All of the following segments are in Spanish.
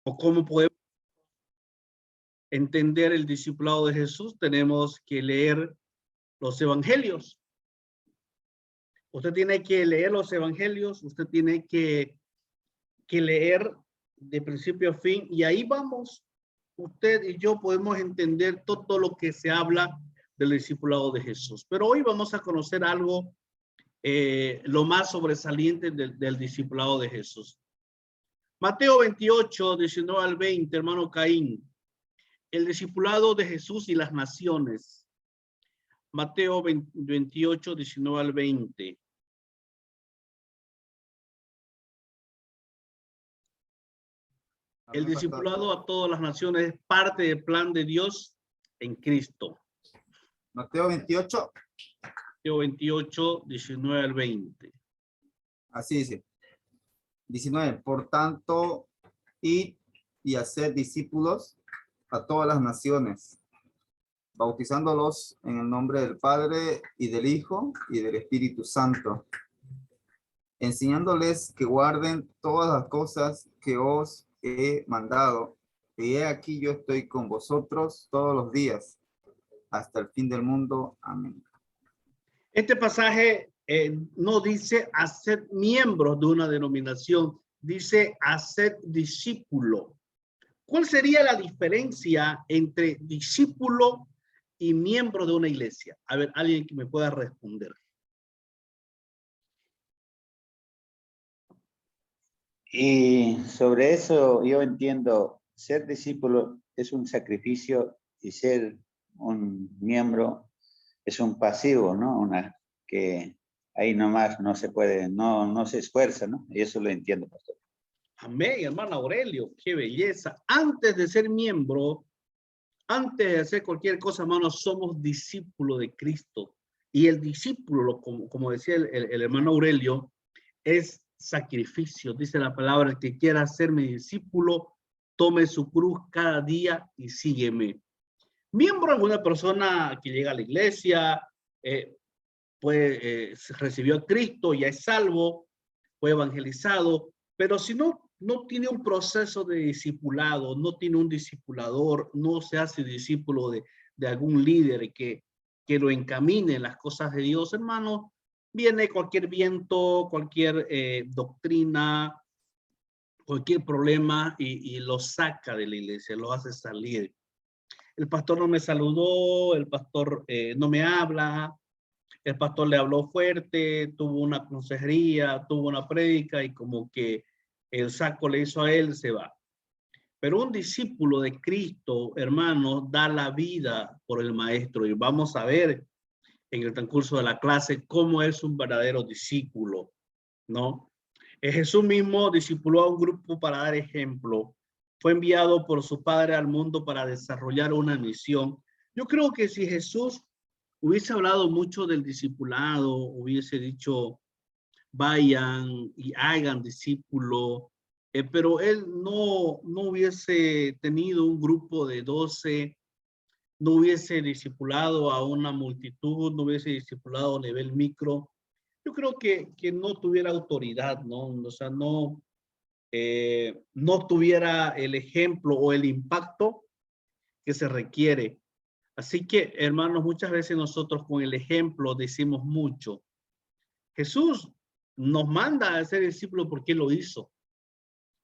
o cómo podemos entender el discipulado de Jesús, tenemos que leer los evangelios. Usted tiene que leer los evangelios, usted tiene que leer de principio a fin, y ahí vamos, usted y yo podemos entender todo lo que se habla del discipulado de Jesús. Pero hoy vamos a conocer algo, lo más sobresaliente del discipulado de Jesús. Mateo 28, 19 al 20, hermano Caín. El discipulado de Jesús y las naciones. Mateo 28, 19 al 20. El discipulado a todas las naciones es parte del plan de Dios en Cristo. Mateo 28. Mateo 28, 19 al 20. Así dice. 19. Por tanto, id y haced discípulos a todas las naciones, bautizándolos en el nombre del Padre y del Hijo y del Espíritu Santo, enseñándoles que guarden todas las cosas que os he mandado. Y he aquí yo estoy con vosotros todos los días, hasta el fin del mundo. Amén. Este pasaje no dice hacer miembros de una denominación, dice hacer discípulo. ¿Cuál sería la diferencia entre discípulo y miembro de una iglesia? A ver, alguien que me pueda responder. Y sobre eso yo entiendo, ser discípulo es un sacrificio y ser un miembro es un pasivo, ¿no? Que ahí nomás no se puede, no se esfuerza, ¿no? Y eso lo entiendo, pastor. Amén, hermano Aurelio, qué belleza. Antes de ser miembro, antes de hacer cualquier cosa, hermano, somos discípulos de Cristo. Y el discípulo, como decía el hermano Aurelio, es sacrificio. Dice la palabra, el que quiera ser mi discípulo, tome su cruz cada día y sígueme. Miembro es una persona que llega a la iglesia, recibió a Cristo, ya es salvo, fue evangelizado, pero si no tiene un proceso de discipulado, no tiene un discipulador, no se hace discípulo de algún líder que lo encamine en las cosas de Dios, hermano, viene cualquier viento, cualquier doctrina, cualquier problema y lo saca de la iglesia, lo hace salir. El pastor no me saludó, el pastor no me habla, el pastor le habló fuerte, tuvo una consejería, tuvo una prédica y como que el saco le hizo a él, se va. Pero un discípulo de Cristo, hermano, da la vida por el maestro y vamos a ver en el transcurso de la clase cómo es un verdadero discípulo, ¿no? Jesús mismo discipuló a un grupo para dar ejemplo. Fue enviado por su Padre al mundo para desarrollar una misión. Yo creo que si Jesús hubiese hablado mucho del discipulado, hubiese dicho, vayan y hagan discípulo, pero él no hubiese tenido un grupo de 12, no hubiese discipulado a una multitud, no hubiese discipulado a nivel micro. Yo creo que no tuviera autoridad, ¿no? O sea, no tuviera el ejemplo o el impacto que se requiere. Así que, hermanos, muchas veces nosotros con el ejemplo decimos mucho. Jesús nos manda a ser discípulos porque Él lo hizo.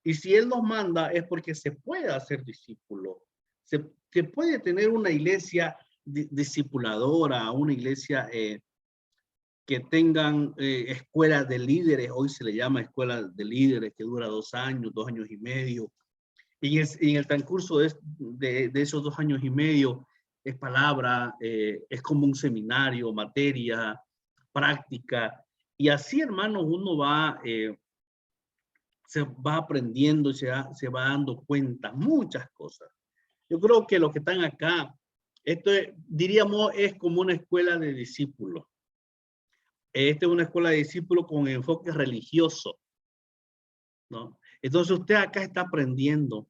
Y si Él nos manda es porque se puede hacer discípulo. Se puede tener una iglesia discipuladora, una iglesia que tengan escuelas de líderes. Hoy se le llama escuela de líderes, que dura 2 años, 2 años y medio. Y en el transcurso de esos 2 años y medio es palabra, es como un seminario, materia, práctica. Y así, hermano, uno se va aprendiendo y se va dando cuenta muchas cosas. Yo creo que los que están acá, esto diríamos es como una escuela de discípulos. Esta es una escuela de discípulos con enfoque religioso, ¿no? Entonces usted acá está aprendiendo.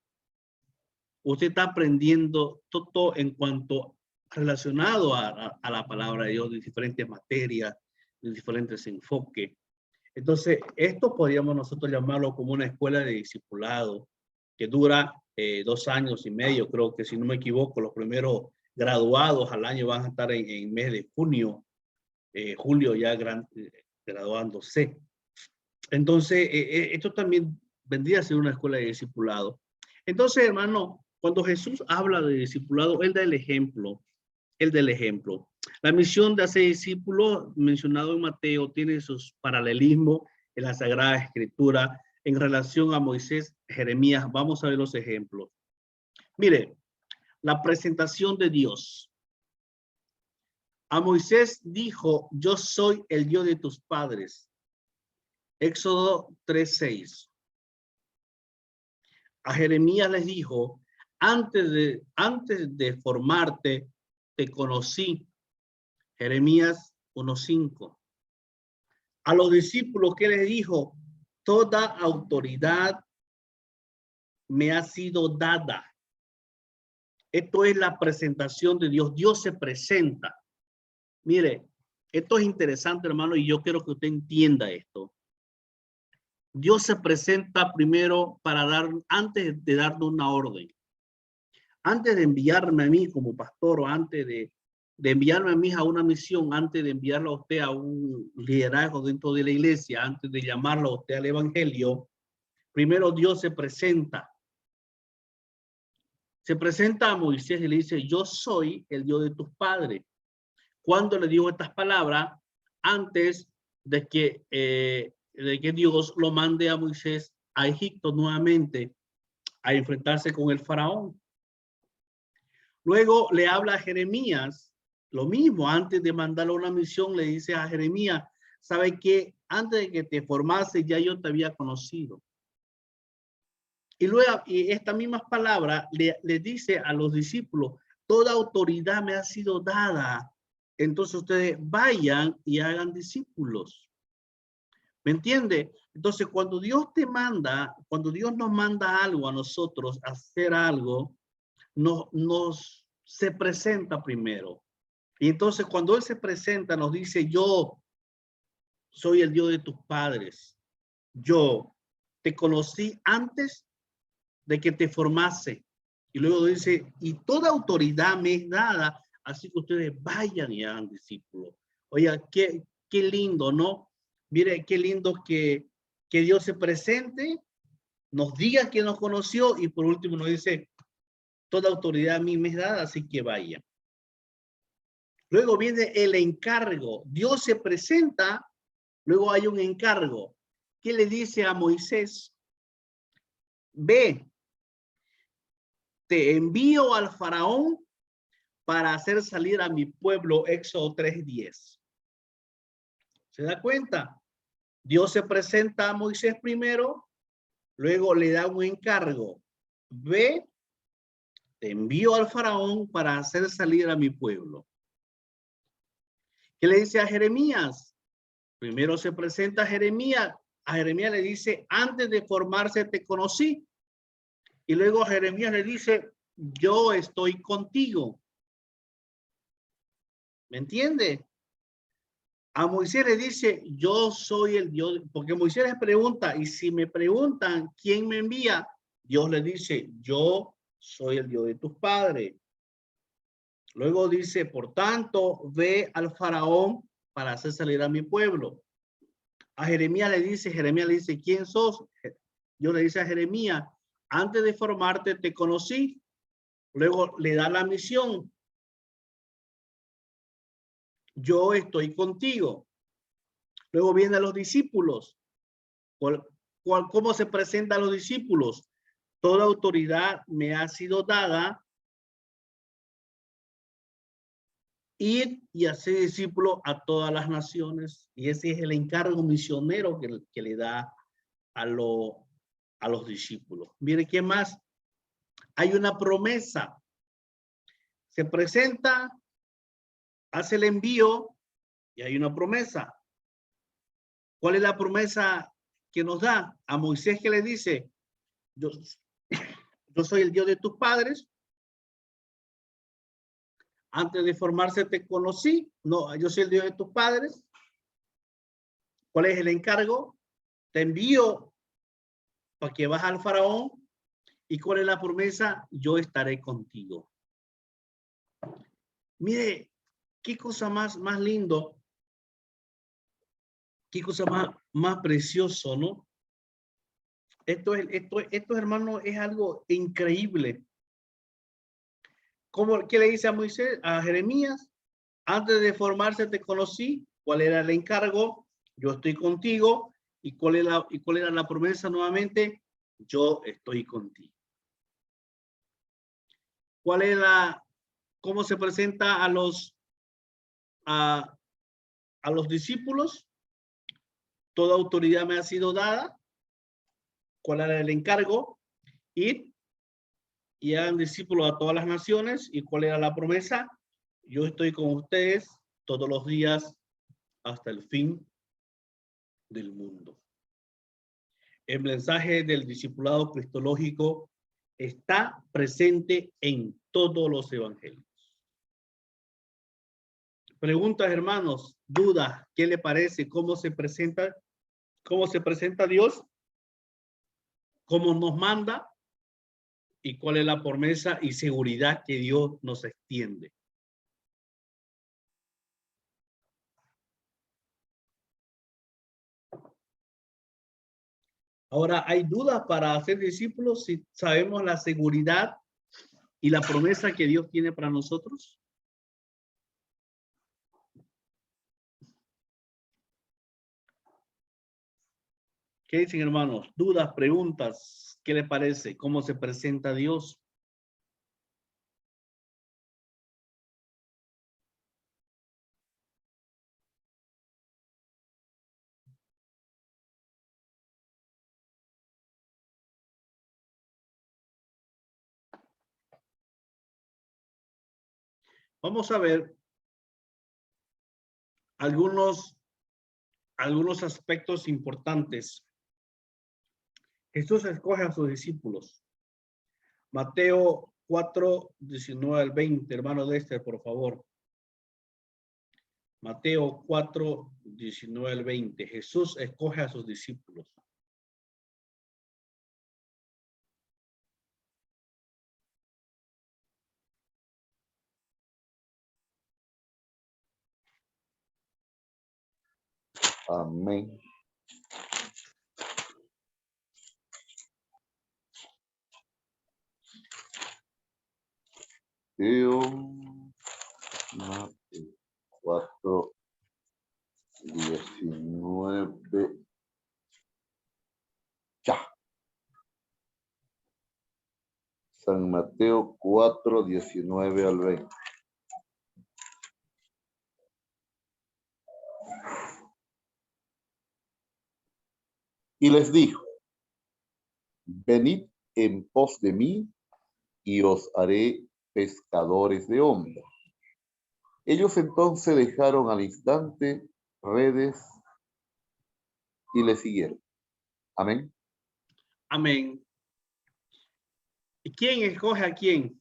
Usted está aprendiendo todo en cuanto relacionado a la palabra de Dios, de diferentes materias, de diferentes enfoques. Entonces, esto podríamos nosotros llamarlo como una escuela de discipulado que dura 2 años y medio, creo que si no me equivoco, los primeros graduados al año van a estar en mes de junio, julio ya graduándose. Entonces, esto también vendría a ser una escuela de discipulado. Entonces, hermano, cuando Jesús habla de discipulado, él da el ejemplo. Él da el ejemplo. La misión de hacer discípulos, mencionado en Mateo, tiene sus paralelismos en la Sagrada Escritura en relación a Moisés, Jeremías. Vamos a ver los ejemplos. Mire, la presentación de Dios. A Moisés dijo, yo soy el Dios de tus padres. Éxodo 3:6. A Jeremías les dijo, antes de formarte, te conocí. Jeremías 1:5. A los discípulos, ¿qué les dijo? Toda autoridad me ha sido dada. Esto es la presentación de Dios. Dios se presenta. Mire, esto es interesante, hermano, y yo quiero que usted entienda esto. Dios se presenta primero antes de darnos una orden. Antes de enviarme a mí como pastor o antes de enviarme a mí a una misión, antes de enviarlo a usted a un liderazgo dentro de la iglesia, antes de llamarlo a usted al evangelio, primero Dios se presenta. Se presenta a Moisés y le dice, yo soy el Dios de tus padres. Cuando le dijo estas palabras, antes de que Dios lo mande a Moisés a Egipto nuevamente a enfrentarse con el faraón. Luego le habla a Jeremías, lo mismo, antes de mandarlo a una misión, le dice a Jeremías, ¿sabe qué? Antes de que te formase ya yo te había conocido. Y luego, y estas mismas palabras le dice a los discípulos, toda autoridad me ha sido dada. Entonces ustedes vayan y hagan discípulos. ¿Me entiende? Entonces cuando Dios cuando Dios nos manda algo a nosotros, hacer algo, se presenta primero. Y entonces cuando Él se presenta, nos dice, yo soy el Dios de tus padres. Yo te conocí antes de que te formase. Y luego dice, y toda autoridad me es dada, así que ustedes vayan y hagan discípulos. Oiga, qué lindo, ¿no? Mire, qué lindo que Dios se presente, nos diga que nos conoció y por último nos dice, toda autoridad a mí me es dada, así que vayan. Luego viene el encargo. Dios se presenta, luego hay un encargo. ¿Qué le dice a Moisés? Ve, te envío al faraón para hacer salir a mi pueblo, Éxodo 3:10. ¿Se da cuenta? Dios se presenta a Moisés primero, luego le da un encargo. Ve, te envío al faraón para hacer salir a mi pueblo. ¿Qué le dice a Jeremías? Primero se presenta a Jeremías. A Jeremías le dice, antes de formarse te conocí. Y luego a Jeremías le dice, yo estoy contigo. ¿Me entiende? A Moisés le dice, yo soy el Dios, porque Moisés les pregunta, y si me preguntan quién me envía, Dios le dice, yo soy el Dios de tus padres. Luego dice, por tanto, ve al faraón para hacer salir a mi pueblo. A Jeremías le dice, ¿quién sos? Dios le dice a Jeremías, antes de formarte te conocí. Luego le da la misión. Yo estoy contigo. Luego vienen los discípulos. ¿Cómo se presentan los discípulos? Toda autoridad me ha sido dada. Ir y hacer discípulos a todas las naciones. Y ese es el encargo misionero que le da a los discípulos. Mire, ¿qué más? Hay una promesa. Se presenta, hace el envío y hay una promesa. ¿Cuál es la promesa que nos da? A Moisés, que le dice, yo soy el Dios de tus padres. Antes de formarse te conocí. No, yo soy el Dios de tus padres. ¿Cuál es el encargo? Te envío para que vas al faraón ¿Y cuál es la promesa? Yo estaré contigo. Mire, qué cosa más lindo. Qué cosa más precioso, ¿no? Esto, hermano, es algo increíble. ¿Qué le dice a Moisés, a Jeremías? Antes de formarse te conocí. ¿Cuál era el encargo? Yo estoy contigo. ¿Y cuál era la promesa nuevamente? Yo estoy contigo. ¿Cuál es cómo se presenta a los discípulos? Toda autoridad me ha sido dada. ¿Cuál era el encargo? Ir y hagan discípulos a todas las naciones. ¿Y cuál era la promesa? Yo estoy con ustedes todos los días hasta el fin del mundo. El mensaje del discipulado cristológico está presente en todos los evangelios. Preguntas, hermanos, dudas, ¿qué le parece? ¿Cómo se presenta Dios? ¿Cómo nos manda? ¿Y cuál es la promesa y seguridad que Dios nos extiende? Ahora, ¿hay dudas para hacer discípulos si sabemos la seguridad y la promesa que Dios tiene para nosotros? ¿Qué dicen, hermanos? ¿Dudas, preguntas? ¿Qué les parece? ¿Cómo se presenta Dios? Vamos a ver algunos aspectos importantes. Jesús escoge a sus discípulos. Mateo 4, 19 al 20, hermano Dexter, por favor. Mateo 4, 19 al 20. Jesús escoge a sus discípulos. Amén. Mateo 4, 19. Ya. San Mateo 4, 19 al 20. Y les dijo, venid en pos de mí y os haré pescadores de hombres. Ellos entonces dejaron al instante redes y le siguieron. Amén. Amén. ¿Y quién escoge a quién?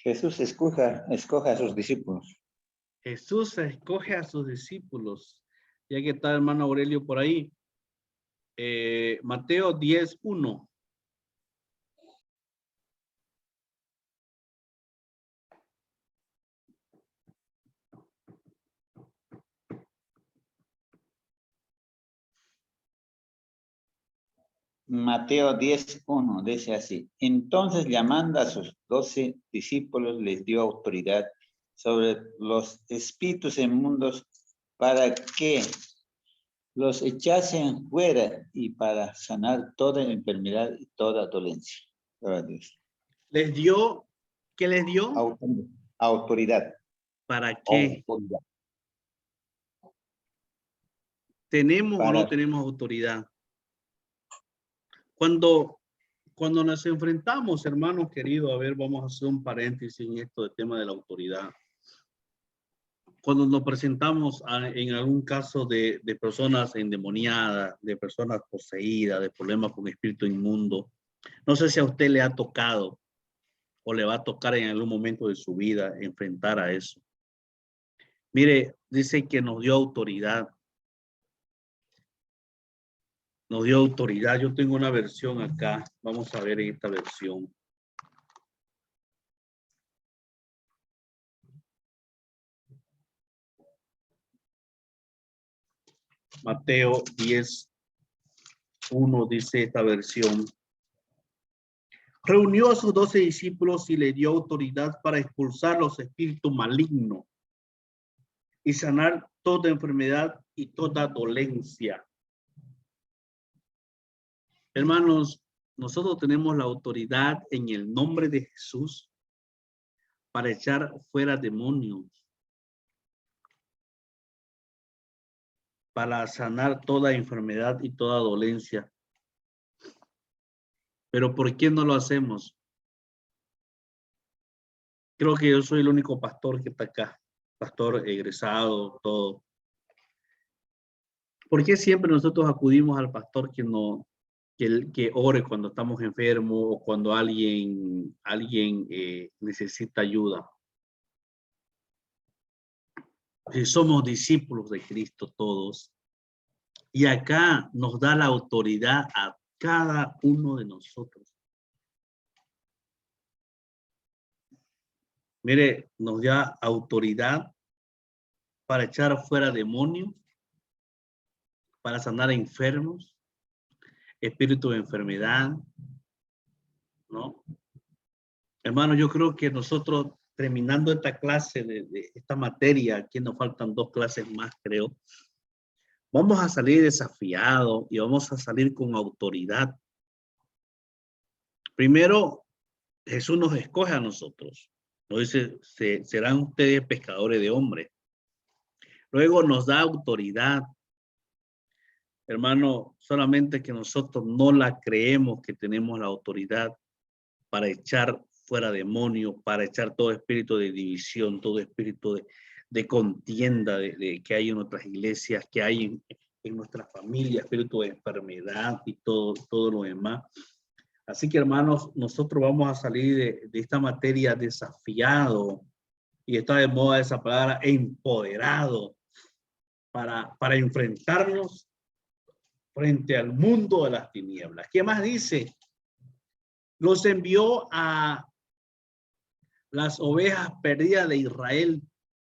Jesús escoge a sus discípulos. Jesús escoge a sus discípulos. Ya que está el hermano Aurelio por ahí. Mateo 10, 1. Mateo 10:1 dice así: entonces, llamando a sus 12 discípulos, les dio autoridad sobre los espíritus inmundos para que los echasen fuera y para sanar toda enfermedad y toda dolencia. Gloria a Dios. Les dio, ¿qué les dio? Autoridad. ¿Para qué? Autoridad. ¿Tenemos o no tenemos autoridad? Cuando nos enfrentamos, hermanos queridos, a ver, vamos a hacer un paréntesis en esto del tema de la autoridad. Cuando nos presentamos en algún caso de personas endemoniadas, de personas poseídas, de problemas con espíritu inmundo, no sé si a usted le ha tocado o le va a tocar en algún momento de su vida enfrentar a eso. Mire, dice que nos dio autoridad. nos dio autoridad. Yo tengo una versión acá. Vamos a ver esta versión. Mateo 10:1 dice esta versión. Reunió a sus 12 discípulos y le dio autoridad para expulsar los espíritus malignos y sanar toda enfermedad y toda dolencia. Hermanos, nosotros tenemos la autoridad en el nombre de Jesús para echar fuera demonios, para sanar toda enfermedad y toda dolencia. Pero ¿por qué no lo hacemos? Creo que yo soy el único pastor que está acá, pastor egresado, todo. ¿Por qué siempre nosotros acudimos al pastor que ore cuando estamos enfermos o cuando alguien necesita ayuda? Si somos discípulos de Cristo todos, y acá nos da la autoridad a cada uno de nosotros. Mire, nos da autoridad para echar fuera demonios, para sanar enfermos, espíritu de enfermedad, ¿no? Hermano, yo creo que nosotros, terminando esta clase de esta materia, aquí nos faltan 2 clases más, creo, vamos a salir desafiados y vamos a salir con autoridad. Primero, Jesús nos escoge a nosotros. Nos dice, serán ustedes pescadores de hombres. Luego nos da autoridad. Hermano, solamente que nosotros no la creemos que tenemos la autoridad para echar fuera demonios, para echar todo espíritu de división, todo espíritu de contienda que hay en nuestras iglesias, que hay en nuestras familias, espíritu de enfermedad y todo lo demás. Así que, hermanos, nosotros vamos a salir de esta materia desafiado, y está de moda esa palabra, empoderado, para enfrentarnos frente al mundo de las tinieblas. ¿Qué más dice? Los envió a las ovejas perdidas de Israel.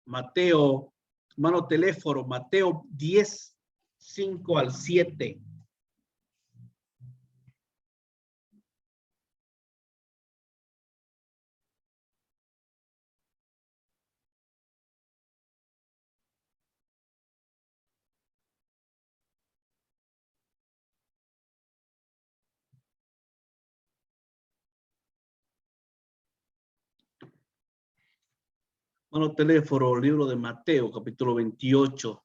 Mateo, hermano teléfono, Mateo 10:5-7. Hermano teléfono, libro de Mateo, capítulo 28.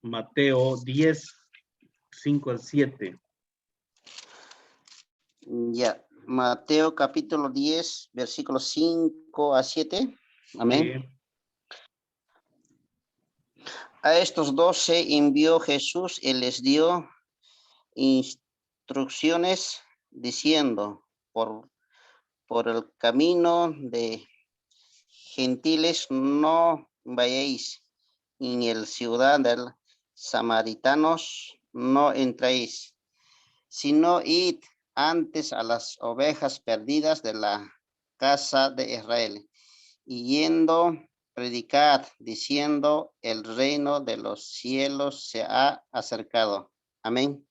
Mateo 10:5-7. Ya, Mateo capítulo 10, versículos 5-7. Amén. Sí. A estos 12 envió Jesús y les dio instrucciones diciendo, por el camino de gentiles no vayáis, en el ciudad de samaritanos no entréis, sino id antes a las ovejas perdidas de la casa de Israel, y yendo, predicad, diciendo, el reino de los cielos se ha acercado. Amén.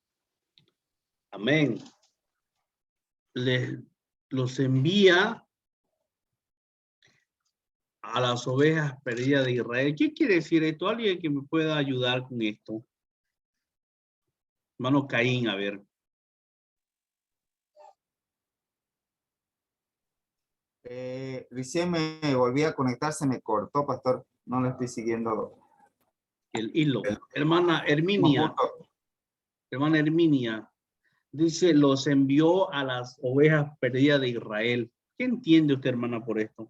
Amén. Los envía a las ovejas perdidas de Israel. ¿Qué quiere decir esto? ¿Alguien que me pueda ayudar con esto? Hermano Caín, a ver. Recién me volví a conectar, se me cortó, pastor. No le estoy siguiendo. El hilo. El- Hermana Herminia, dice, los envió a las ovejas perdidas de Israel. ¿Qué entiende usted, hermana, por esto?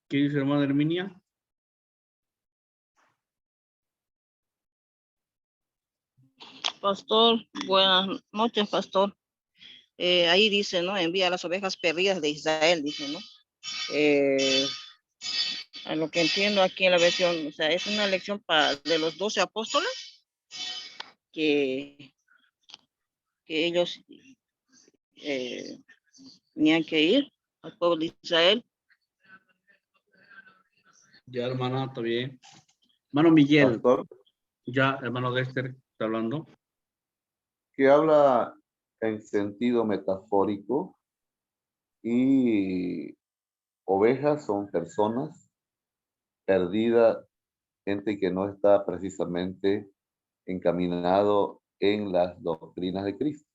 ¿Qué dice, hermana Herminia? Pastor, buenas noches, pastor. Ahí dice, ¿no? Envía a las ovejas perdidas de Israel, dice, ¿no? A lo que entiendo aquí en la versión, o sea, es una lección de los 12 apóstoles que ellos tenían que ir al pueblo de Israel. Ya, hermana, está bien. Hermano Miguel, Pastor, ya, hermano Dexter, está hablando. que habla en sentido metafórico y ovejas son personas perdidas, gente que no está precisamente encaminado en las doctrinas de Cristo.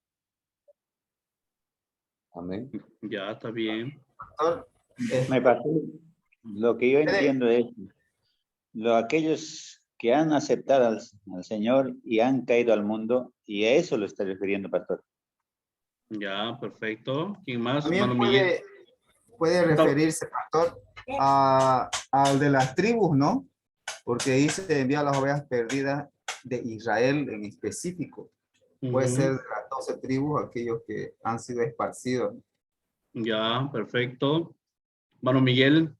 Amén. Ya, está bien. Pastor, Me pasó, lo que yo entiendo es, aquellos que han aceptado al Señor y han caído al mundo, y a eso lo está refiriendo, pastor. Ya, perfecto. ¿Quién más? también Hermano Miguel. puede referirse, pastor, al de las tribus, ¿no? Porque dice envía a las ovejas perdidas de Israel en específico. Puede ser de las 12 tribus, aquellos que han sido esparcidos. Ya, perfecto. Hermano Miguel.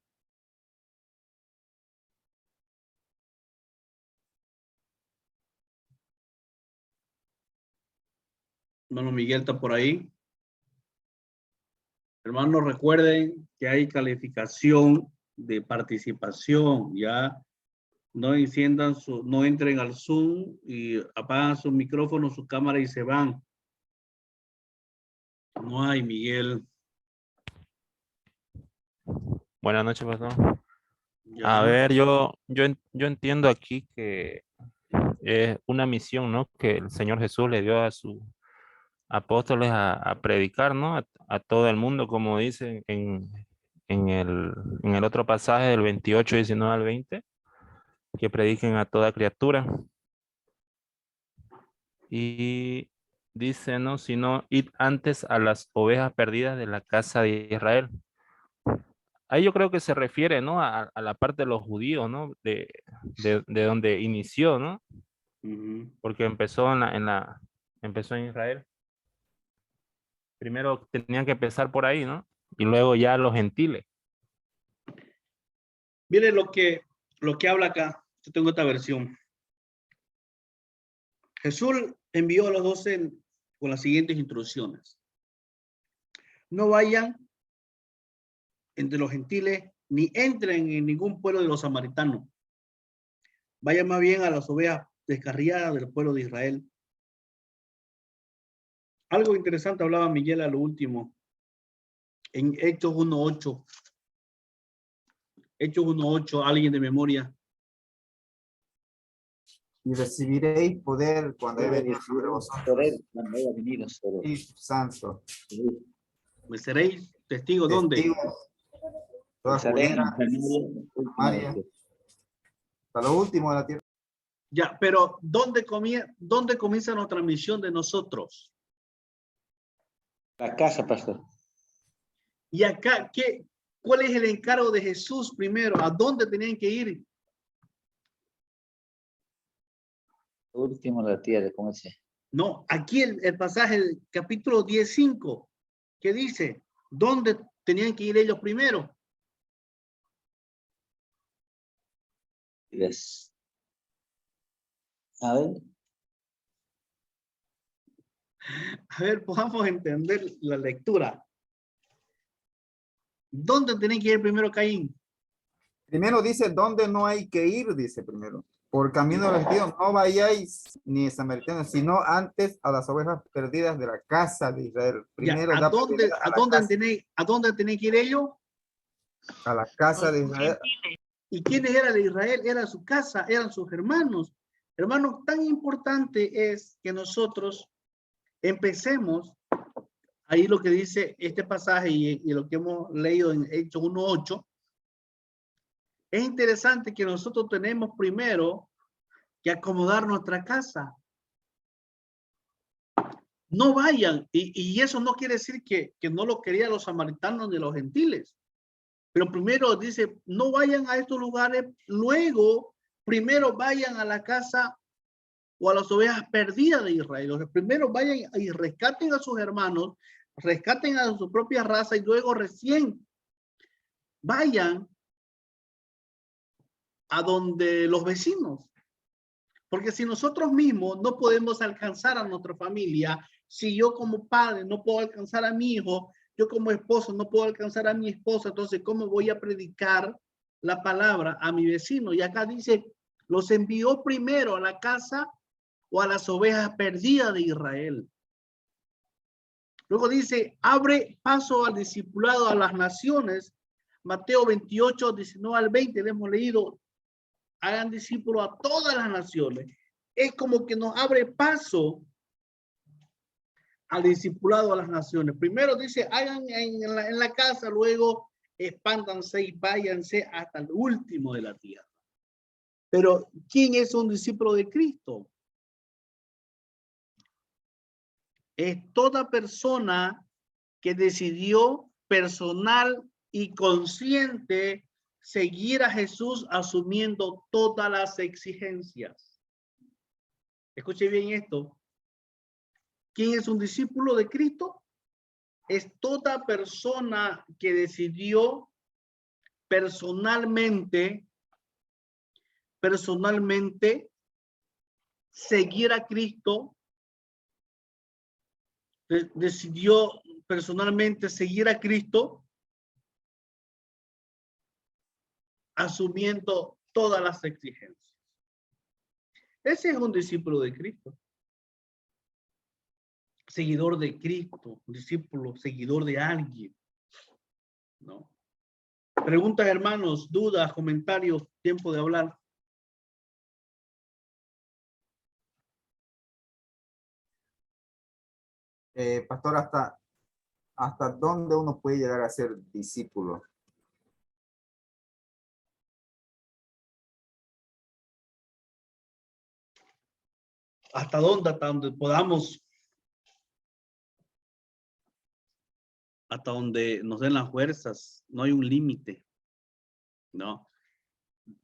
Hermano Miguel está por ahí. Hermanos, recuerden que hay calificación de participación, ya. No enciendan no entren al Zoom y apagan su micrófono, su cámara y se van. No hay, Miguel. Buenas noches, pastor. Ya. A ver, yo entiendo aquí que es una misión, ¿no? Que el Señor Jesús le dio a sus apóstoles a predicar, ¿no? A todo el mundo, como dice en el otro pasaje del 28, 19 al 20, que prediquen a toda criatura. Y dice, ¿no? Sino id antes a las ovejas perdidas de la casa de Israel. Ahí yo creo que se refiere, ¿no? A la parte de los judíos, ¿no? De donde inició, ¿no? Porque empezó empezó en Israel. Primero tenían que empezar por ahí, ¿no? Y luego ya los gentiles. Mire lo que habla acá. Yo tengo esta versión. Jesús envió a los 12 con las siguientes instrucciones. No vayan entre los gentiles ni entren en ningún pueblo de los samaritanos. Vayan más bien a las ovejas descarriadas del pueblo de Israel. Algo interesante hablaba Miguel a lo último. En Hechos 1:8. Hechos 1:8, alguien de memoria. Y recibiréis poder cuando haya venido sobre vosotros. Y santo. Me seréis testigos, ¿dónde? Testigos. Toda Judea, Samaria, hasta lo último de la tierra. Ya, pero ¿dónde comienza nuestra misión de nosotros? La casa, pastor. Y acá, ¿cuál es el encargo de Jesús primero? ¿A dónde tenían que ir? Último de la tierra, ¿cómo dice? No, aquí el pasaje del capítulo 10:5, que dice, ¿dónde tenían que ir ellos primero? Yes. A ver. A ver, podamos entender la lectura. ¿Dónde tenían que ir primero Caín? Primero dice, ¿dónde no hay que ir? Dice primero. Por camino de los gentiles no vayáis ni samaritanos, sino antes a las ovejas perdidas de la casa de Israel. Primero Ya, ¿a dónde tenían que ir ellos? A la casa de Israel. ¿Y quiénes eran de Israel? Era su casa, eran sus hermanos. Hermanos, tan importante es que nosotros empecemos, ahí lo que dice este pasaje y lo que hemos leído en Hechos 1:8, es interesante que nosotros tenemos primero que acomodar nuestra casa. No vayan, y eso no quiere decir que no lo querían los samaritanos ni los gentiles. Pero primero dice, no vayan a estos lugares, luego primero vayan a la casa o a las ovejas perdidas de Israel. O sea, primero vayan y rescaten a sus hermanos, rescaten a su propia raza y luego recién vayan a donde los vecinos. Porque si nosotros mismos no podemos alcanzar a nuestra familia, si yo como padre no puedo alcanzar a mi hijo, yo como esposo no puedo alcanzar a mi esposa, entonces ¿cómo voy a predicar la palabra a mi vecino? Y acá dice, los envió primero a la casa o a las ovejas perdidas de Israel. Luego dice, abre paso al discipulado a las naciones. Mateo 28, 19 al 20, le hemos leído, hagan discípulos a todas las naciones. Es como que nos abre paso al discipulado a las naciones. Primero dice, hagan en la casa, luego expándanse y váyanse hasta el último de la tierra. Pero, ¿quién es un discípulo de Cristo? Es toda persona que decidió personal y consciente seguir a Jesús asumiendo todas las exigencias. Escuche bien esto. ¿Quién es un discípulo de Cristo? Es toda persona que decidió personalmente seguir a Cristo, decidió personalmente seguir a Cristo, asumiendo todas las exigencias. Ese es un discípulo de Cristo. Seguidor de Cristo, discípulo, seguidor de alguien, ¿no? Preguntas, hermanos, dudas, comentarios, tiempo de hablar. Pastor, ¿hasta dónde uno puede llegar a ser discípulo? ¿Hasta dónde? Hasta donde podamos. Hasta donde nos den las fuerzas. No hay un límite, ¿no?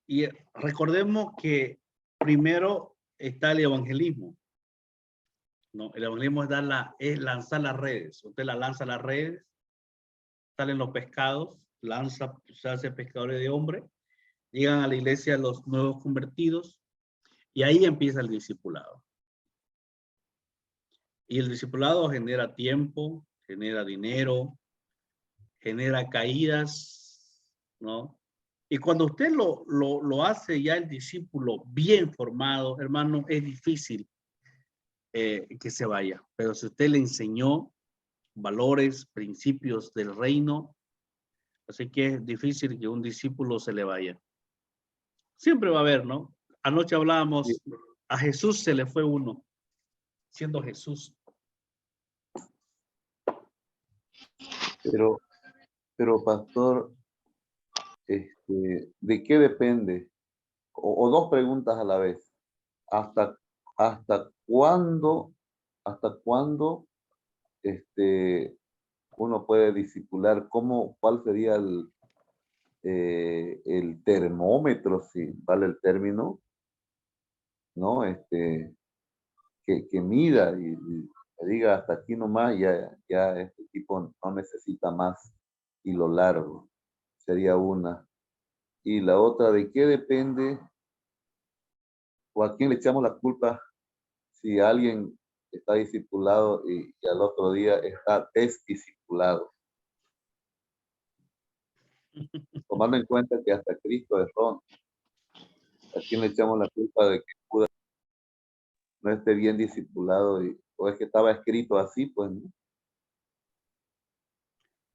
Y recordemos que primero está el evangelismo, ¿no? El evangelismo es lanzar las redes. Usted la lanza a las redes, salen los pescados, se hace pescadores de hombres, llegan a la iglesia los nuevos convertidos y ahí empieza el discipulado. Y el discipulado genera tiempo, genera dinero, genera caídas, ¿no? Y cuando usted lo hace ya el discípulo bien formado, hermano, es difícil que se vaya. Pero si usted le enseñó valores, principios del reino, así que es difícil que un discípulo se le vaya. Siempre va a haber, ¿no? Anoche hablábamos, a Jesús se le fue uno, siendo Jesús. Pero pastor, ¿de qué depende? O dos preguntas a la vez. ¿Hasta cuándo uno puede discipular? ¿Cuál sería el termómetro, si vale el término, ¿no? Que mida y diga hasta aquí nomás, ya este tipo no necesita más hilo largo. Sería una. Y la otra, ¿de qué depende o a quién le echamos la culpa si alguien está discipulado y al otro día está desdiscipulado? Tomando en cuenta que hasta Cristo erró. ¿A quién le echamos la culpa de que Judas no esté bien discipulado? O es que estaba escrito así, pues, ¿no?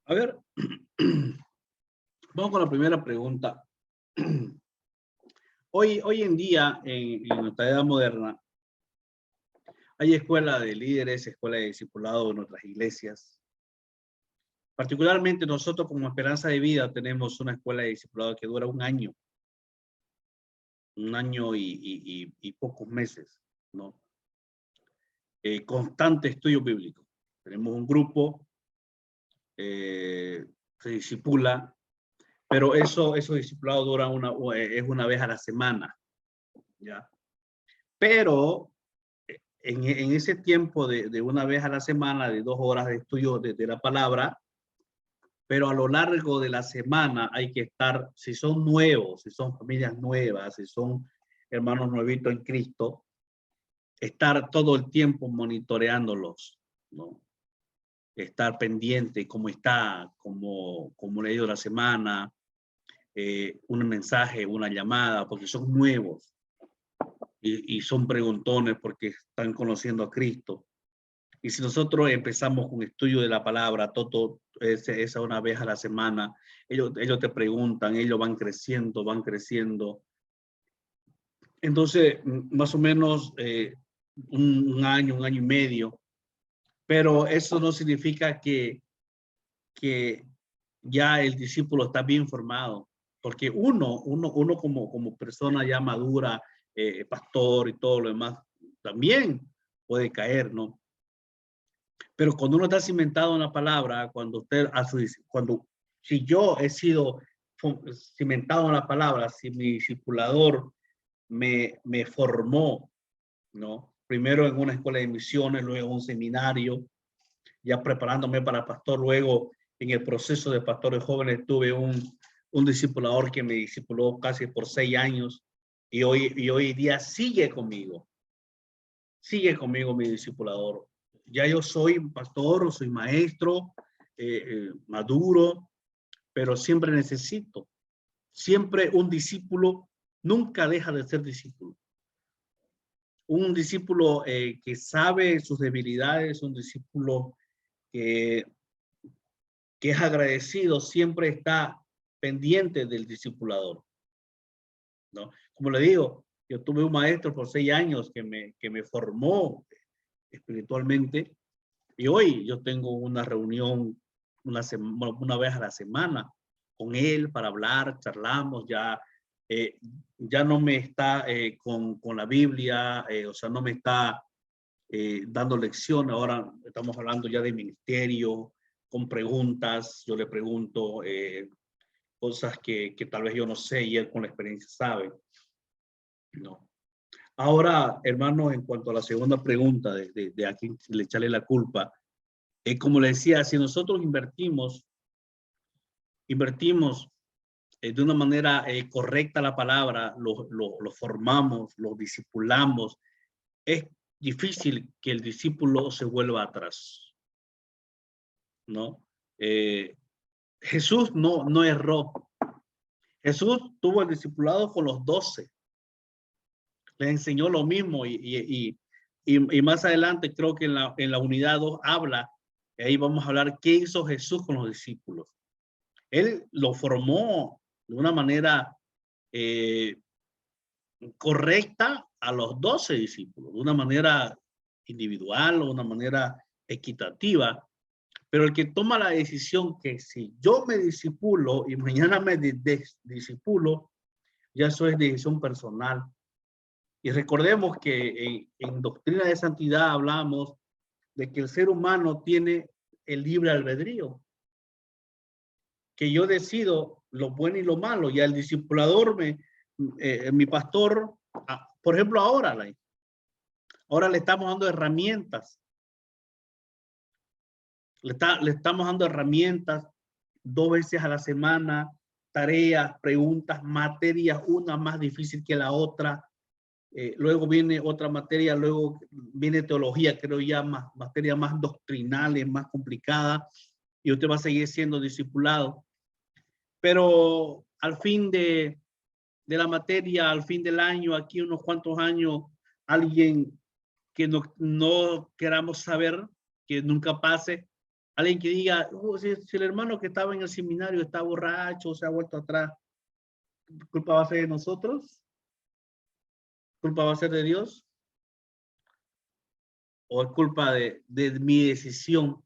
A ver, vamos con la primera pregunta. Hoy en día, en nuestra edad moderna, hay escuela de líderes, escuela de discipulado en nuestras iglesias. Particularmente nosotros como Esperanza de Vida tenemos una escuela de discipulado que dura un año y pocos meses, ¿no? Constante estudio bíblico. Tenemos un grupo, se discipula, pero eso discipulado dura es una vez a la semana, ¿ya? Pero en ese tiempo de una vez a la semana, de 2 horas de estudio de la palabra, pero a lo largo de la semana hay que estar, si son nuevos, si son familias nuevas, si son hermanos nuevitos en Cristo, estar todo el tiempo monitoreándolos, ¿no? Estar pendiente cómo está, cómo le ha ido la semana, un mensaje, una llamada, porque son nuevos y son preguntones porque están conociendo a Cristo. Y si nosotros empezamos con estudio de la palabra, todo esa una vez a la semana, ellos te preguntan, ellos van creciendo, van creciendo. Entonces, más o menos un año y medio, pero eso no significa que ya el discípulo está bien formado, porque uno como persona ya madura, pastor y todo lo demás, también puede caer, ¿no? Pero cuando uno está cimentado en la palabra, si yo he sido cimentado en la palabra, si mi discipulador me formó, ¿no? Primero en una escuela de misiones, luego en un seminario, ya preparándome para pastor, luego en el proceso de pastores jóvenes tuve un discipulador que me discipuló casi por 6 años y hoy día sigue conmigo mi discipulador. Ya yo soy pastor, soy maestro, maduro, pero siempre necesito, siempre un discípulo nunca deja de ser discípulo. Un discípulo que sabe sus debilidades, un discípulo que es agradecido, siempre está pendiente del discipulador, ¿no? Como le digo, yo tuve un maestro por 6 años que me formó espiritualmente y hoy yo tengo una reunión una vez a la semana con él para hablar, charlamos, ya no me está con la Biblia, o sea, no me está dando lección, ahora estamos hablando ya de ministerio, con preguntas, yo le pregunto cosas que tal vez yo no sé y él con la experiencia sabe, ¿no? Ahora, hermanos, en cuanto a la segunda pregunta de a quién le echarle la culpa, como le decía, si nosotros invertimos de una manera correcta la palabra, lo formamos, lo discipulamos, es difícil que el discípulo se vuelva atrás, ¿no? Jesús no erró. Jesús tuvo el discipulado con los 12. Les enseñó lo mismo y más adelante creo que en la unidad 2 habla, y ahí vamos a hablar qué hizo Jesús con los discípulos. Él lo formó de una manera correcta a los 12 discípulos, de una manera individual o de una manera equitativa, pero el que toma la decisión que si yo me discipulo y mañana me discipulo, ya eso es decisión personal. Y recordemos que en doctrina de santidad hablamos de que el ser humano tiene el libre albedrío, que yo decido lo bueno y lo malo, y el discipulador, mi pastor, por ejemplo, ahora le estamos dando herramientas, le estamos dando herramientas 2 veces a la semana, tareas, preguntas, materias, una más difícil que la otra. Luego viene otra materia, luego viene teología, creo ya materia más doctrinales, más complicada, y usted va a seguir siendo discipulado. Pero al fin de la materia, al fin del año, aquí unos cuantos años, alguien que no queramos saber, que nunca pase, alguien que diga, si el hermano que estaba en el seminario está borracho, se ha vuelto atrás, ¿culpa va a ser de nosotros? ¿Culpa va a ser de Dios? ¿O es culpa de mi decisión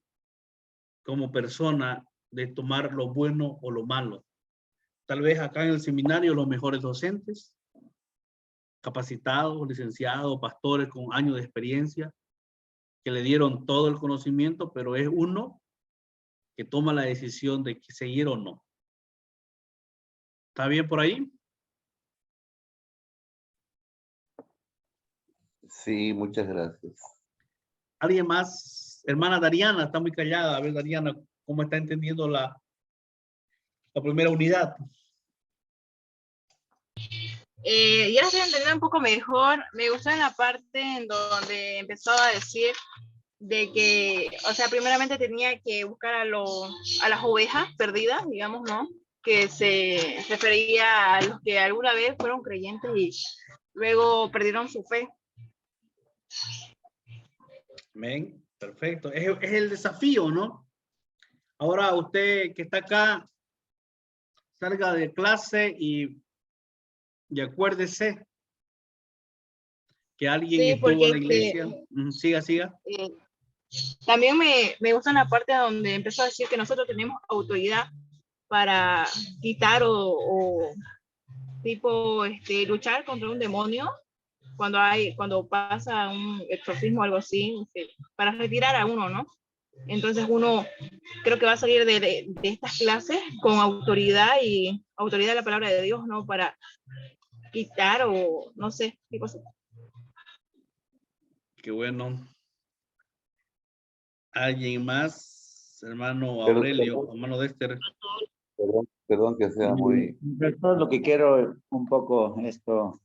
como persona de tomar lo bueno o lo malo? Tal vez acá en el seminario los mejores docentes, capacitados, licenciados, pastores con años de experiencia, que le dieron todo el conocimiento, pero es uno que toma la decisión de seguir o no. ¿Está bien por ahí? Sí, muchas gracias. ¿Alguien más? Hermana Dariana, está muy callada. A ver, Dariana, ¿cómo está entendiendo la primera unidad? Ya estoy entendiendo un poco mejor. Me gustó en la parte en donde empezó a decir de que, o sea, primeramente tenía que buscar a las ovejas perdidas, digamos, ¿no? Que se refería a los que alguna vez fueron creyentes y luego perdieron su fe. Amén. Perfecto. Es el desafío, ¿no? Ahora usted que está acá, salga de clase y acuérdese que alguien Sí, estuvo porque en la iglesia. Siga, siga. También me gusta la parte donde empezó a decir que nosotros tenemos autoridad para quitar o tipo luchar contra un demonio cuando pasa un exorcismo o algo así, para retirar a uno, ¿no? Entonces uno creo que va a salir de estas clases con autoridad y autoridad de la palabra de Dios, ¿no? Para quitar o no sé qué cosa. Qué bueno. ¿Alguien más? Hermano Pero- Aurelio, hermano Dexter. Perdón que sea muy... Doctor, lo que quiero un poco esto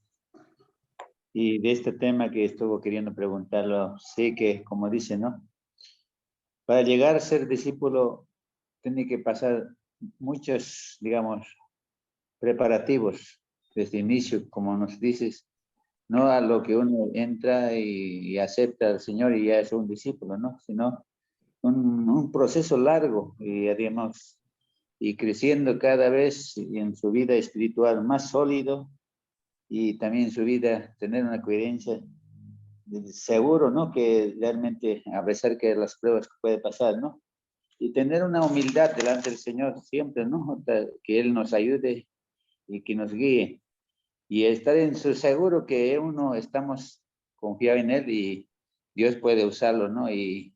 y de este tema que estuvo queriendo preguntarlo, sí que como dice, ¿no? Para llegar a ser discípulo tiene que pasar muchos, digamos, preparativos desde inicio, como nos dices, no a lo que uno entra y acepta al Señor y ya es un discípulo, ¿no? Sino un proceso largo y digamos, y creciendo cada vez en su vida espiritual más sólido y también en su vida tener una coherencia seguro, ¿no? Que realmente a pesar que las pruebas que puede pasar, ¿no? Y tener una humildad delante del Señor siempre, ¿no? Que Él nos ayude y que nos guíe. Y estar en su seguro que uno estamos confiados en Él y Dios puede usarlo, ¿no? Y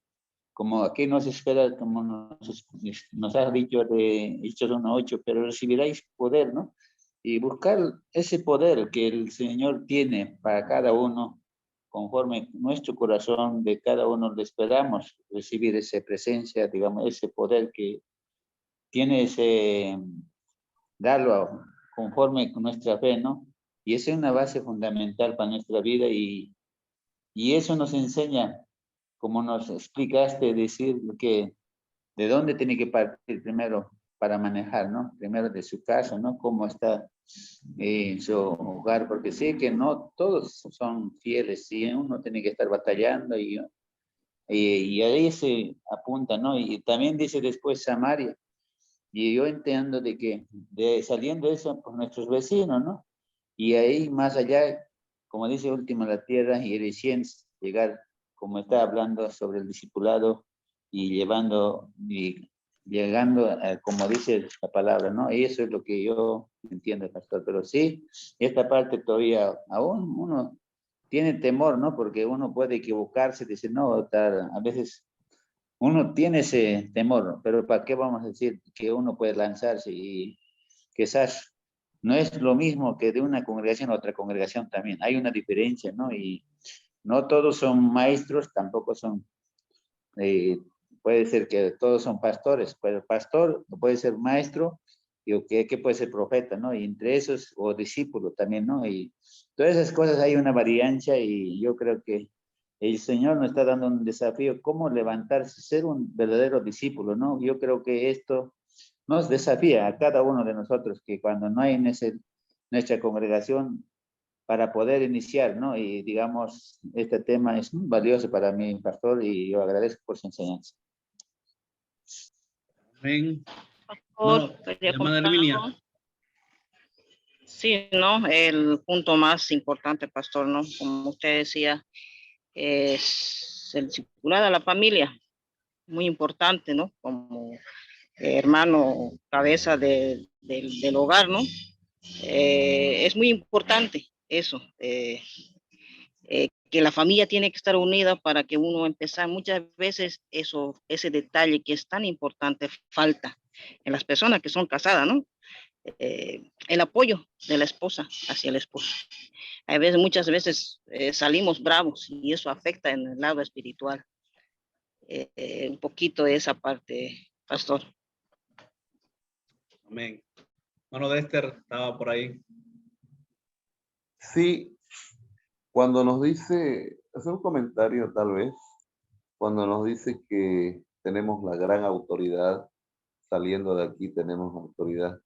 como aquí nos espera, como nos ha dicho de Hechos 1:8, pero recibiréis poder, ¿no? Y buscar ese poder que el Señor tiene para cada uno, conforme nuestro corazón de cada uno le esperamos recibir esa presencia, digamos, ese poder que tiene ese, darlo conforme con nuestra fe, ¿no? Y esa es una base fundamental para nuestra vida y eso nos enseña, como nos explicaste, decir que de dónde tiene que partir primero para manejar, ¿no? Primero de su casa, ¿no? Cómo está en su hogar, porque sí que no todos son fieles, sí, uno tiene que estar batallando y ahí se apunta, ¿no? Y también dice después Samaria, y yo entiendo de que saliendo de eso, pues nuestros vecinos, ¿no? Y ahí más allá, como dice último la tierra y recién llegar, como está hablando sobre el discipulado y llevando y llegando a, como dice la palabra, ¿no? Y eso es lo que yo entiendo, pastor. Pero sí, esta parte todavía aún uno tiene temor, ¿no? Porque uno puede equivocarse, decir, no, tal, a veces uno tiene ese temor, pero ¿para qué vamos a decir que uno puede lanzarse y quizás no es lo mismo que de una congregación a otra congregación también? Hay una diferencia, ¿no? Y no todos son maestros, tampoco son, puede ser que todos son pastores, pero el pastor puede ser maestro y que puede ser profeta, ¿no? Y entre esos, o discípulo también, ¿no? Y todas esas cosas hay una variancia y yo creo que el Señor nos está dando un desafío, cómo levantarse, ser un verdadero discípulo, ¿no? Yo creo que esto nos desafía a cada uno de nosotros, que cuando no hay en nuestra congregación, para poder iniciar, ¿no? Y digamos, este tema es muy valioso para mí, pastor, y yo agradezco por su enseñanza. Amén. Pastor, Bueno, quería hermana comentar Herminia. algo. Sí, ¿no? El punto más importante, pastor, ¿no? Como usted decía, es el discipulado a la familia, muy importante, ¿no? Como hermano, cabeza del hogar, ¿no? Es muy importante eso, que la familia tiene que estar unida para que uno empezar. Muchas veces ese detalle que es tan importante falta en las personas que son casadas, ¿no? El apoyo de la esposa hacia el esposo. Muchas veces salimos bravos y eso afecta en el lado espiritual. un poquito de esa parte, pastor. Amén. Hermano Dexter estaba por ahí. Sí, cuando nos dice, hacer un comentario tal vez, cuando nos dice que tenemos la gran autoridad, saliendo de aquí tenemos autoridad,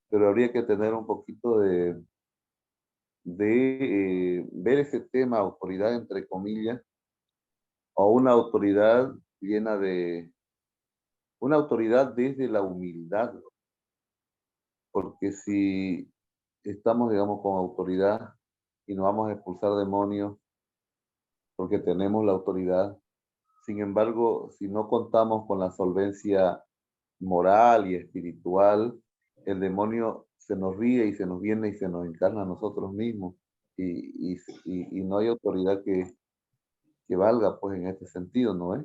pero habría que tener un poquito de ver ese tema, autoridad entre comillas, o una autoridad llena de, una autoridad desde la humildad, porque si estamos, digamos, con autoridad y nos vamos a expulsar demonios porque tenemos la autoridad, sin embargo, si no contamos con la solvencia moral y espiritual, el demonio se nos ríe y se nos viene y se nos encarna a nosotros mismos. Y no hay autoridad que valga, pues, en este sentido, ¿no es?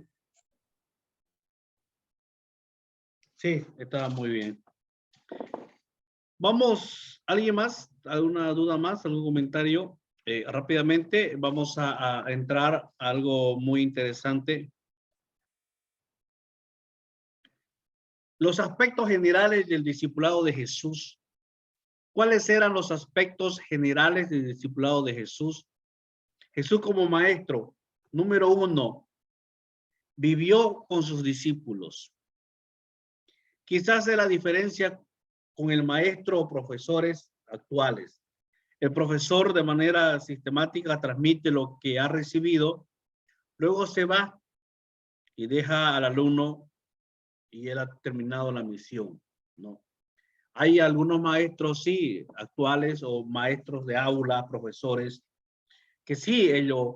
Sí, estaba muy bien. Vamos, ¿alguien más? ¿Alguna duda más? ¿Algún comentario? Rápidamente vamos a entrar a algo muy interesante. Los aspectos generales del discipulado de Jesús. ¿Cuáles eran los aspectos generales del discipulado de Jesús? Jesús como maestro, número 1, vivió con sus discípulos. Quizás es la diferencia con el maestro o profesores actuales. El profesor de manera sistemática transmite lo que ha recibido, luego se va y deja al alumno y él ha terminado la misión, ¿no? Hay algunos maestros, sí, actuales o maestros de aula, profesores, que sí, ellos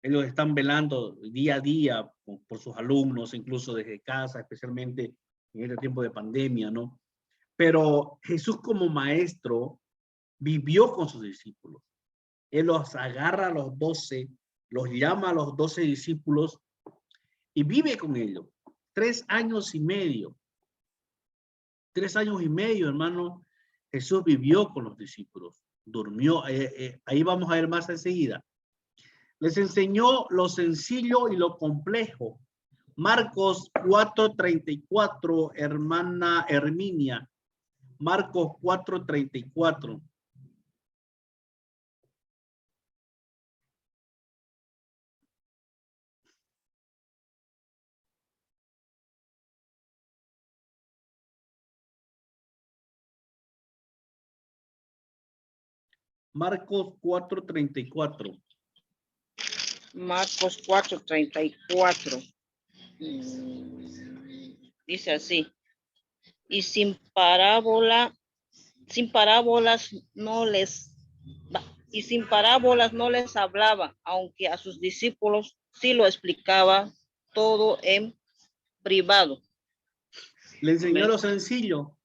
están velando día a día por sus alumnos, incluso desde casa, especialmente en este tiempo de pandemia, ¿no? Pero Jesús como maestro vivió con sus discípulos. Él los agarra a los 12, los llama a los 12 discípulos y vive con ellos. 3 años y medio. 3 años y medio, hermano, Jesús vivió con los discípulos. Durmió. Ahí vamos a ver más enseguida. Les enseñó lo sencillo y lo complejo. Marcos 4:34, hermana Herminia. Marcos 4:34. Marcos 4:34. Marcos 4:34. Dice así. Y sin parábolas no les hablaba, aunque a sus discípulos sí lo explicaba todo en privado. Le enseñó lo sencillo,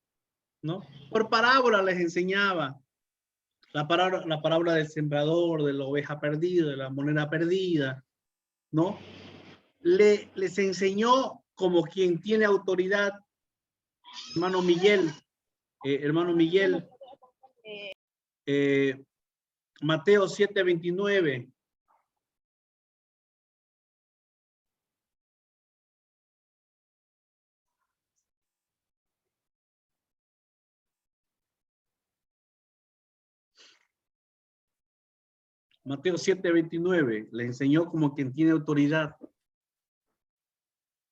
¿no? Por parábola les enseñaba. La parábola del sembrador, de la oveja perdida, de la moneda perdida, ¿no? Les enseñó como quien tiene autoridad. Hermano Miguel, Mateo 7:29. Mateo 7:29, le enseñó como quien tiene autoridad.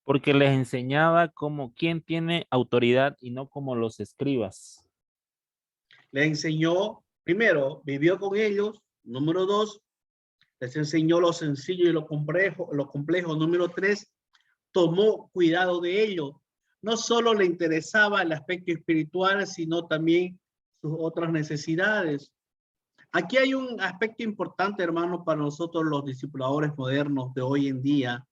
Porque les enseñaba como quien tiene autoridad y no como los escribas. Le enseñó, primero, vivió con ellos. Número 2, les enseñó lo sencillo y lo complejo. Número 3, tomó cuidado de ellos. No solo le interesaba el aspecto espiritual, sino también sus otras necesidades. Aquí hay un aspecto importante, hermano, para nosotros los discipuladores modernos de hoy en día.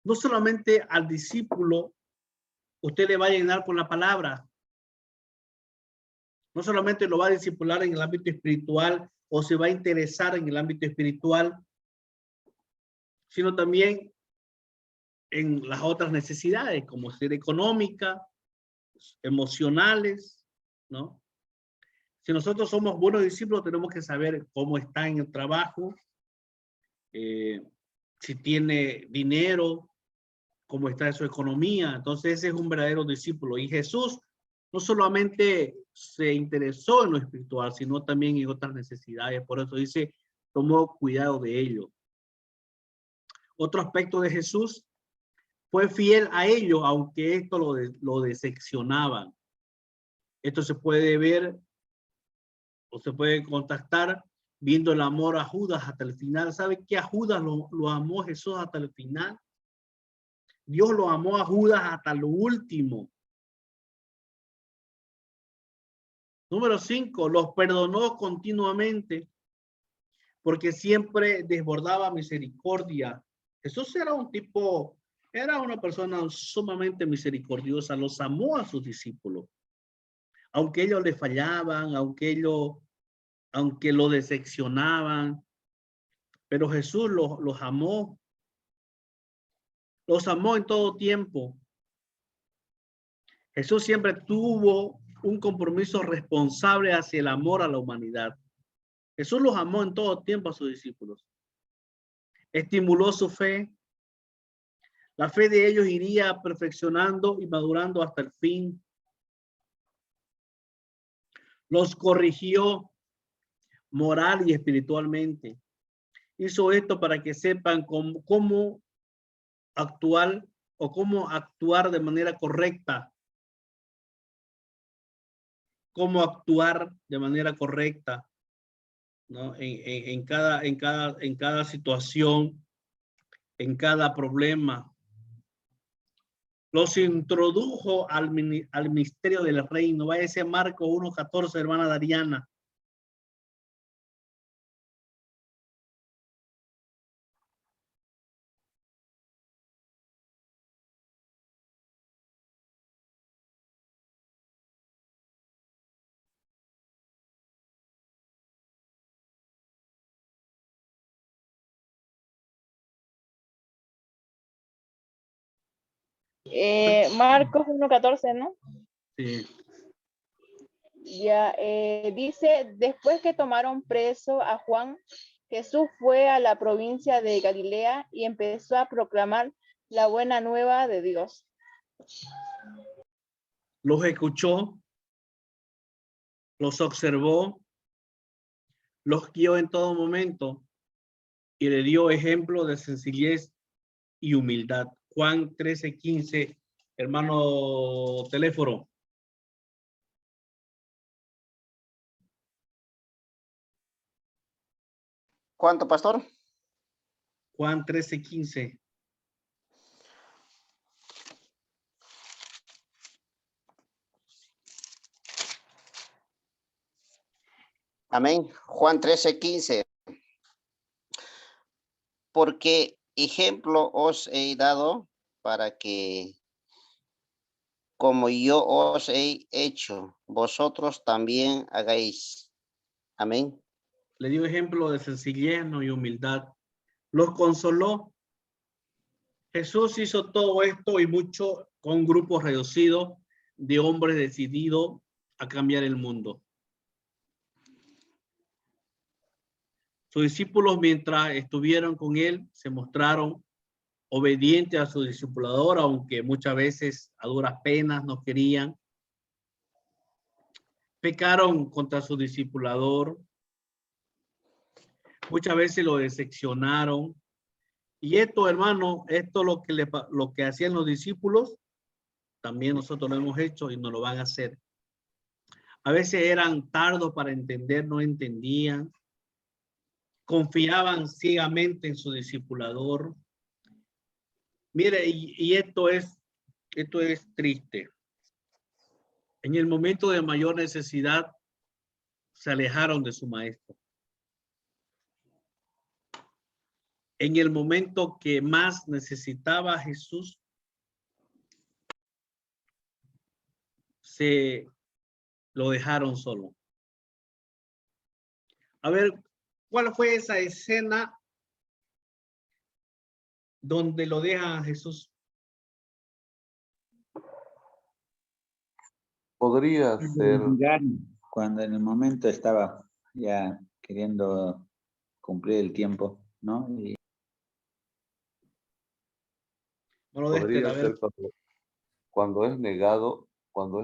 No solamente al discípulo usted le va a llenar con la palabra. No solamente lo va a discipular en el ámbito espiritual o se va a interesar en el ámbito espiritual, sino también en las otras necesidades, como ser económica, emocionales, ¿no? Si nosotros somos buenos discípulos, tenemos que saber cómo está en el trabajo, si tiene dinero, cómo está su economía. Entonces ese es un verdadero discípulo. Y Jesús no solamente se interesó en lo espiritual, sino también en otras necesidades. Por eso dice, tomó cuidado de ello. Otro aspecto de Jesús, fue fiel a ellos, aunque esto lo decepcionaban. Esto se puede ver o se puede contactar viendo el amor a Judas hasta el final. ¿Sabe qué? A Judas lo amó Jesús hasta el final. Dios lo amó a Judas hasta lo último. Número 5, los perdonó continuamente porque siempre desbordaba misericordia. Jesús era una persona sumamente misericordiosa, los amó a sus discípulos. Aunque ellos le fallaban, aunque lo decepcionaban, pero Jesús los amó. Los amó en todo tiempo. Jesús siempre tuvo un compromiso responsable hacia el amor a la humanidad. Jesús los amó en todo tiempo a sus discípulos. Estimuló su fe. La fe de ellos iría perfeccionando y madurando hasta el fin. Los corrigió moral y espiritualmente. Hizo esto para que sepan cómo actuar de manera correcta. Cómo actuar de manera correcta, ¿no? En cada situación, en cada problema. Los introdujo al misterio del reino. Vaya ese Marcos 1:14, hermana Dariana. Marcos 1:14, ¿no? Sí. Ya, dice, después que tomaron preso a Juan, Jesús fue a la provincia de Galilea y empezó a proclamar la buena nueva de Dios. Los escuchó, los observó, los guió en todo momento y le dio ejemplo de sencillez y humildad. Juan 13:15, hermano teléfono. ¿Cuánto, pastor? Juan 13:15. Amén. Juan 13:15. Porque ejemplo os he dado para que, como yo os he hecho, vosotros también hagáis. Amén. Le dio ejemplo de sencillez, ¿no? Y humildad. Los consoló. Jesús hizo todo esto y mucho con grupos reducidos de hombres decididos a cambiar el mundo. Sus discípulos, mientras estuvieron con él, se mostraron obedientes a su discipulador, aunque muchas veces a duras penas no querían. Pecaron contra su discipulador. Muchas veces lo decepcionaron. Y esto, hermano, esto lo que hacían los discípulos, también nosotros lo hemos hecho y nos lo van a hacer. A veces eran tardos para entender, no entendían. Confiaban ciegamente en su discipulador. Mire, y esto es triste. En el momento de mayor necesidad, se alejaron de su maestro. En el momento que más necesitaba a Jesús, se lo dejaron solo. A ver, ¿cuál fue esa escena donde lo deja a Jesús? Podría ser Cuando en el momento estaba ya queriendo cumplir el tiempo, ¿no? Bueno, de Podría a ver, ser cuando es negado, cuando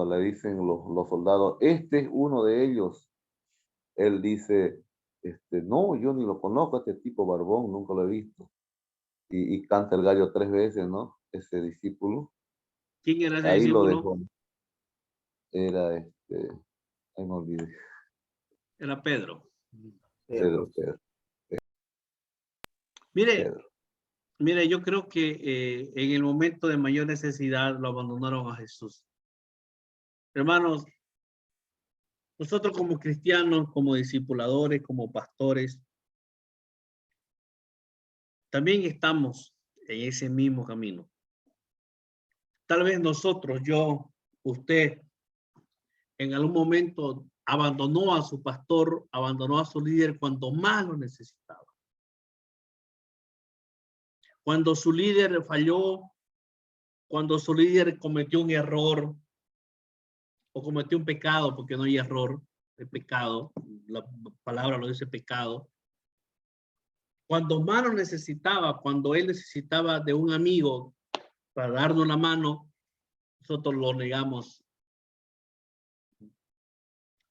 le dicen los soldados, este es uno de ellos. Él dice, no, yo ni lo conozco, este tipo barbón, nunca lo he visto. Y canta el gallo 3 veces, ¿no? Ese discípulo. ¿quién era ese Ahí lo discípulo? dejó. Era ahí me olvidé. Era Pedro. Pedro. Mire, mire, yo creo que en el momento de mayor necesidad lo abandonaron a Jesús. Hermanos, nosotros como cristianos, como discipuladores, como pastores, también estamos en ese mismo camino. Tal vez nosotros, yo, usted, en algún momento abandonó a su pastor, abandonó a su líder cuando más lo necesitaba. Cuando su líder falló, cuando su líder cometió un error o cometió un pecado, porque no hay error, es pecado, la palabra lo dice pecado. Cuando más lo necesitaba, cuando él necesitaba de un amigo para darnos la mano, nosotros lo negamos.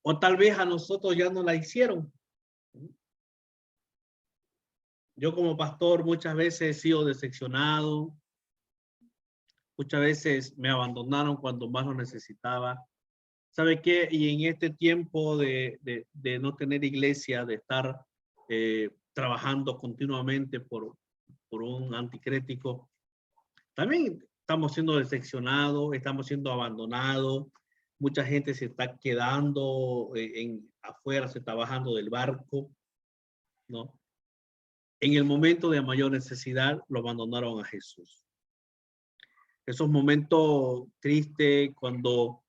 O tal vez a nosotros ya no la hicieron. Yo como pastor muchas veces he sido decepcionado, muchas veces me abandonaron cuando más lo necesitaba. ¿Sabe qué? Y en este tiempo de no tener iglesia, de estar trabajando continuamente por un anticrético, también estamos siendo decepcionados, estamos siendo abandonados, mucha gente se está quedando afuera, se está bajando del barco, ¿no? En el momento de mayor necesidad, lo abandonaron a Jesús. Esos momentos tristes cuando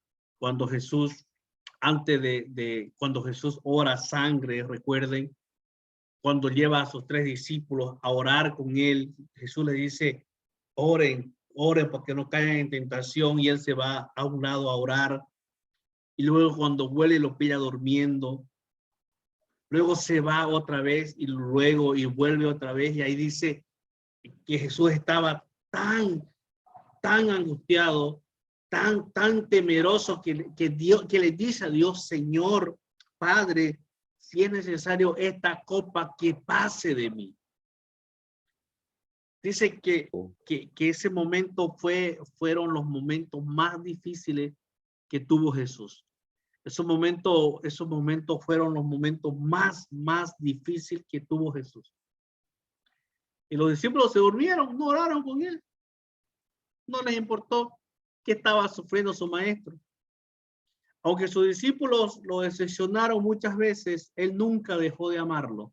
Jesús, antes cuando Jesús ora sangre, recuerden, cuando lleva a sus 3 discípulos a orar con él, Jesús le dice, oren para que no caigan en tentación, y él se va a un lado a orar, y luego cuando huele lo pilla durmiendo, luego se va otra vez y luego y vuelve otra vez, y ahí dice que Jesús estaba tan angustiado, tan temeroso que le dice a Dios, Señor, Padre, si es necesario esta copa que pase de mí. Dice que ese momento fueron los momentos más difíciles que tuvo Jesús. Esos momentos fueron los momentos más difíciles que tuvo Jesús. Y los discípulos se durmieron, no oraron con él. No les importó que estaba sufriendo su maestro. Aunque sus discípulos lo decepcionaron muchas veces, él nunca dejó de amarlo.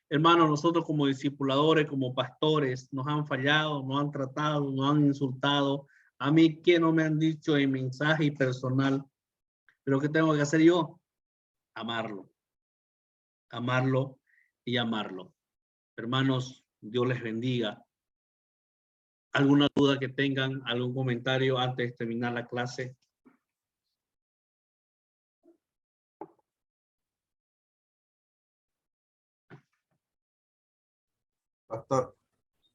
Hermanos, nosotros como discipuladores, como pastores, nos han fallado, nos han tratado, nos han insultado. A mí, ¿qué no me han dicho en mensaje personal? Pero ¿qué tengo que hacer yo? Amarlo. Amarlo y amarlo. Hermanos, Dios les bendiga. ¿Alguna duda que tengan? ¿Algún comentario antes de terminar la clase? Pastor.